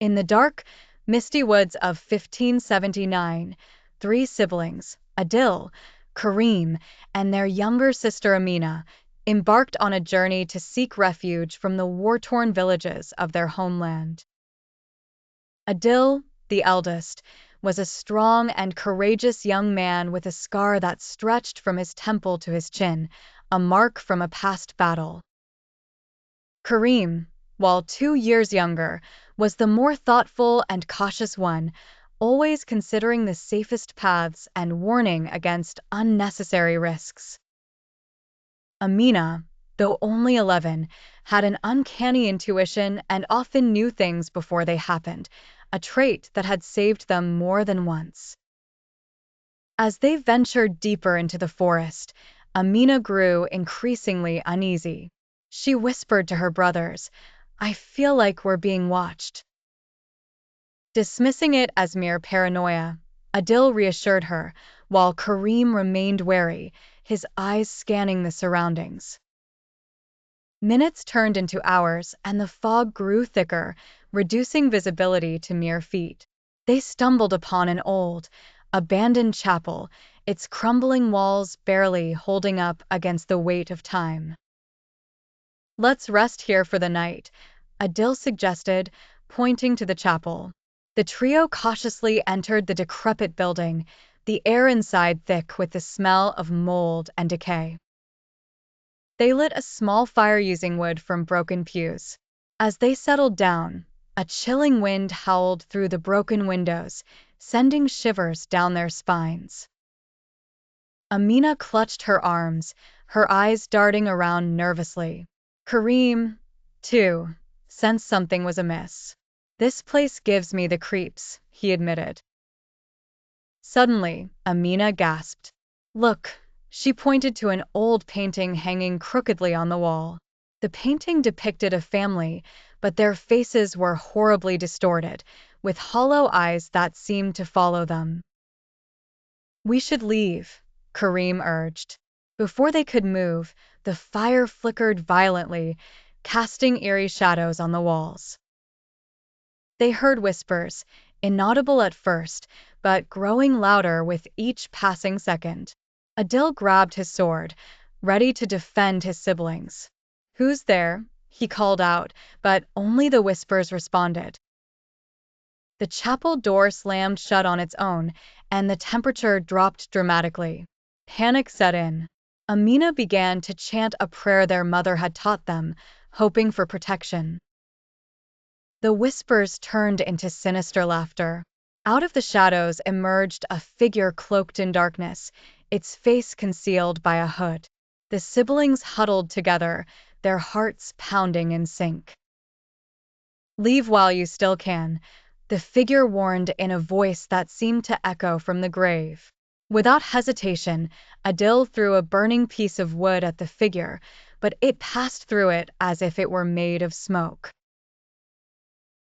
In the dark, misty woods of 1579, three siblings, Adil, Karim, and their younger sister Amina, embarked on a journey to seek refuge from the war-torn villages of their homeland. Adil, the eldest, was a strong and courageous young man with a scar that stretched from his temple to his chin, a mark from a past battle. Karim, while 2 years younger, was the more thoughtful and cautious one, always considering the safest paths and warning against unnecessary risks. Amina, though only 11, had an uncanny intuition and often knew things before they happened, a trait that had saved them more than once. As they ventured deeper into the forest, Amina grew increasingly uneasy. She whispered to her brothers, "I feel like we're being watched." Dismissing it as mere paranoia, Adil reassured her, while Karim remained wary, his eyes scanning the surroundings. Minutes turned into hours, and the fog grew thicker, reducing visibility to mere feet. They stumbled upon an old, abandoned chapel, its crumbling walls barely holding up against the weight of time. "Let's rest here for the night," Adil suggested, pointing to the chapel. The trio cautiously entered the decrepit building, the air inside thick with the smell of mold and decay. They lit a small fire using wood from broken pews. As they settled down, a chilling wind howled through the broken windows, sending shivers down their spines. Amina clutched her arms, her eyes darting around nervously. Karim, too, sensed something was amiss. "This place gives me the creeps," he admitted. Suddenly, Amina gasped. "Look!" She pointed to an old painting hanging crookedly on the wall. The painting depicted a family, but their faces were horribly distorted, with hollow eyes that seemed to follow them. "We should leave," Karim urged. Before they could move, the fire flickered violently, casting eerie shadows on the walls. They heard whispers, inaudible at first, but growing louder with each passing second. Adil grabbed his sword, ready to defend his siblings. "Who's there?" he called out, but only the whispers responded. The chapel door slammed shut on its own, and the temperature dropped dramatically. Panic set in. Amina began to chant a prayer their mother had taught them, hoping for protection. The whispers turned into sinister laughter. Out of the shadows emerged a figure cloaked in darkness, its face concealed by a hood. The siblings huddled together, their hearts pounding in sync. "Leave while you still can," the figure warned in a voice that seemed to echo from the grave. Without hesitation, Adil threw a burning piece of wood at the figure, but it passed through it as if it were made of smoke.